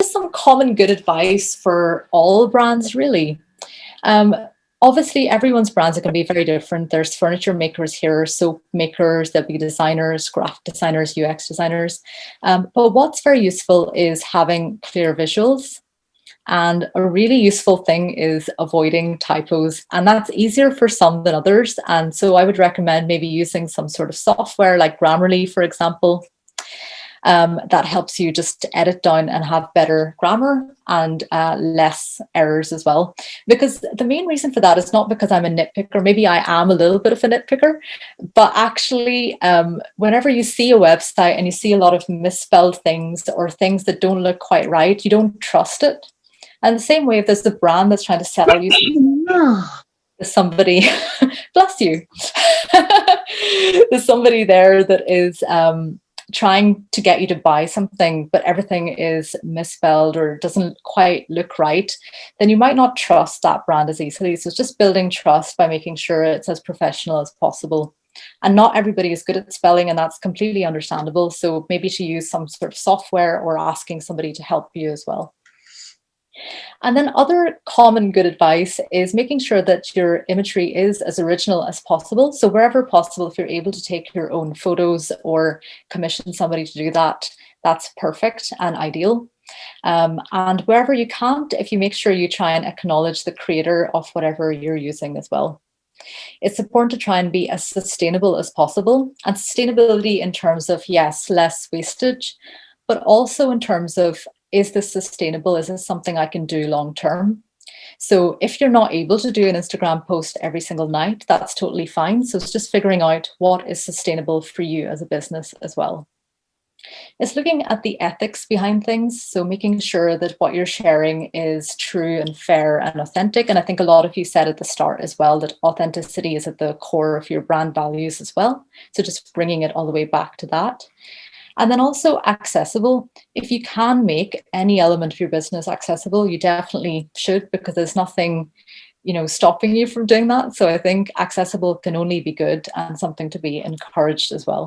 just some common good advice for all brands, really. Um, Obviously, everyone's brands are going to be very different. There's furniture makers here, soap makers, there'll be designers, graphic designers, UX designers. But what's very useful is having clear visuals. And a really useful thing is avoiding typos, and that's easier for some than others. And so I would recommend maybe using some sort of software like Grammarly, for example, that helps you just edit down and have better grammar and less errors as well. Because the main reason for that is not because I'm a nitpicker. Maybe I am a little bit of a nitpicker, but actually, whenever you see a website and you see a lot of misspelled things or things that don't look quite right, you don't trust it. And the same way, if there's a brand that's trying to sell you somebody, bless you, there's somebody there that is trying to get you to buy something, but everything is misspelled or doesn't quite look right, then you might not trust that brand as easily. So it's just building trust by making sure it's as professional as possible. And not everybody is good at spelling, and that's completely understandable. So maybe to use some sort of software or asking somebody to help you as well. And then other common good advice is making sure that your imagery is as original as possible. So wherever possible, if you're able to take your own photos or commission somebody to do that, that's perfect and ideal. And wherever you can't, if you make sure you try and acknowledge the creator of whatever you're using as well. It's important to try and be as sustainable as possible, and sustainability in terms of, yes, less wastage, but also in terms of, is this sustainable? Is this something I can do long term? So if you're not able to do an Instagram post every single night, that's totally fine. So it's just figuring out what is sustainable for you as a business as well. It's looking at the ethics behind things. So making sure that what you're sharing is true and fair and authentic. And I think a lot of you said at the start as well that authenticity is at the core of your brand values as well. So just bringing it all the way back to that. And then also accessible. If you can make any element of your business accessible, you definitely should, because there's nothing, stopping you from doing that. So I think accessible can only be good and something to be encouraged as well.